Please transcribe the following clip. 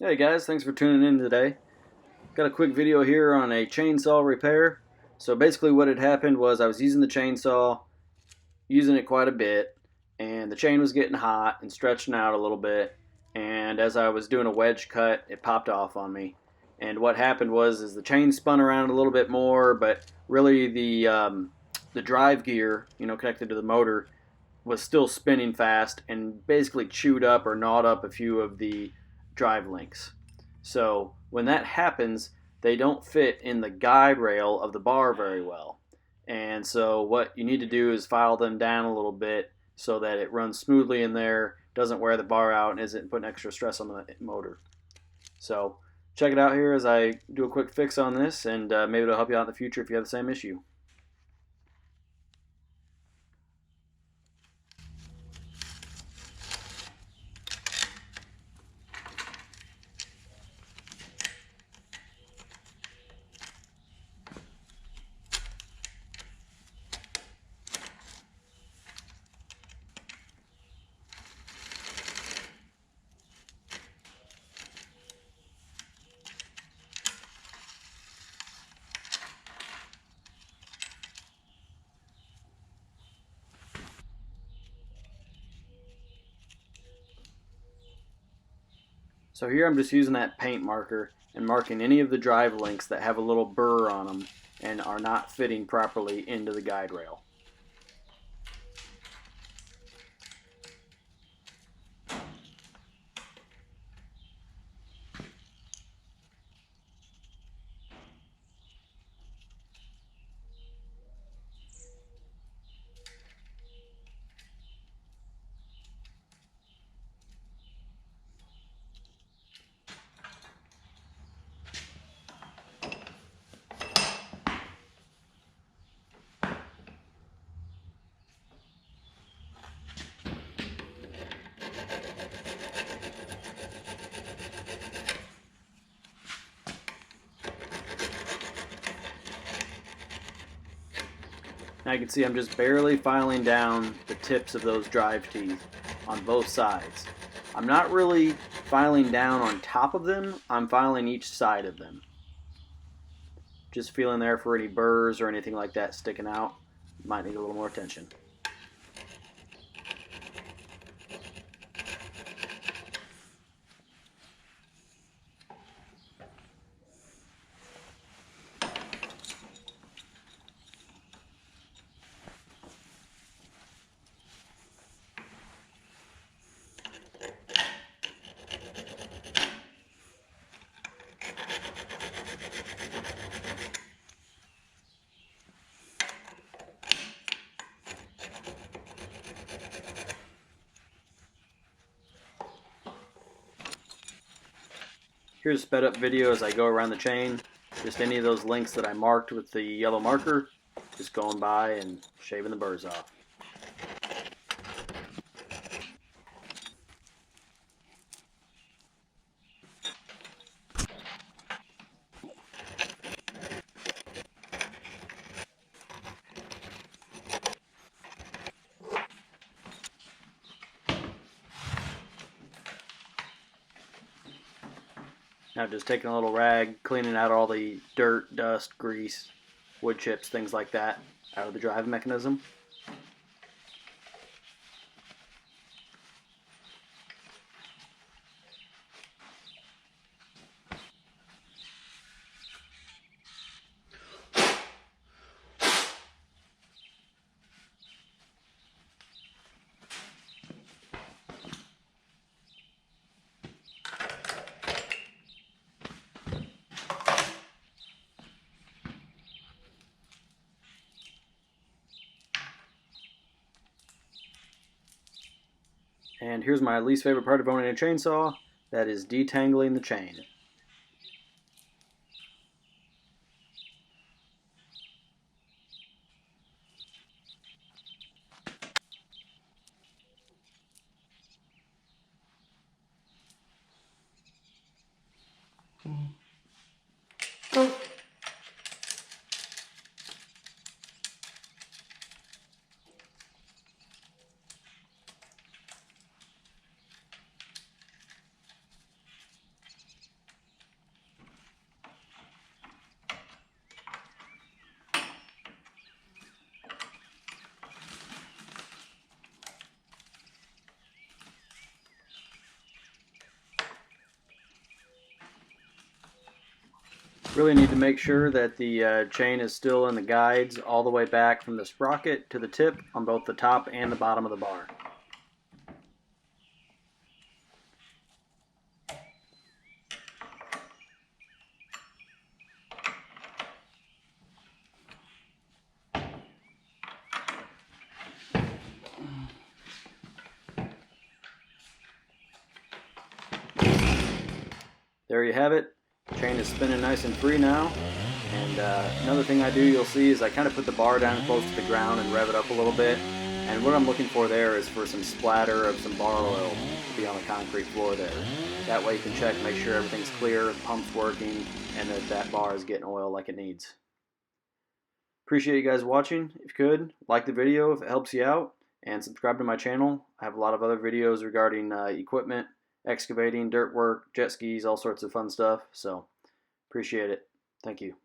Hey guys, thanks for tuning in today. Got a quick video here on a chainsaw repair. So basically what had happened was I was using the chainsaw, using it quite a bit, and the chain was getting hot and stretching out a little bit, and as I was doing a wedge cut, it popped off on me. And what happened was the chain spun around a little bit more, but really the drive gear, connected to the motor, was still spinning fast and basically chewed up or gnawed up a few of the drive links. So when that happens, they don't fit in the guide rail of the bar very well. And so what you need to do is file them down a little bit so that it runs smoothly in there, doesn't wear the bar out, and isn't putting extra stress on the motor. So check it out here as I do a quick fix on this, and maybe it'll help you out in the future if you have the same issue. So here I'm just using that paint marker and marking any of the drive links that have a little burr on them and are not fitting properly into the guide rail. Now you can see I'm just barely filing down the tips of those drive teeth on both sides. I'm not really filing down on top of them, I'm filing each side of them. Just feeling there for any burrs or anything like that sticking out. Might need a little more attention. Here's a sped up video as I go around the chain. Just any of those links that I marked with the yellow marker, just going by and shaving the burrs off. Now just taking a little rag, cleaning out all the dirt, dust, grease, wood chips, things like that out of the drive mechanism. And here's my least favorite part of owning a chainsaw, that is detangling the chain. Really need to make sure that the chain is still in the guides all the way back from the sprocket to the tip on both the top and the bottom of the bar. There you have it. Chain is spinning nice and free now. And another thing I do, you'll see, is I kind of put the bar down close to the ground and rev it up a little bit. And what I'm looking for there is for some splatter of some bar oil to be on the concrete floor there. That way you can check, make sure everything's clear, the pump's working, and that bar is getting oil like it needs. Appreciate you guys watching. If you could, like the video if it helps you out, and subscribe to my channel. I have a lot of other videos regarding equipment, excavating, dirt work, jet skis, all sorts of fun stuff. So appreciate it. Thank you.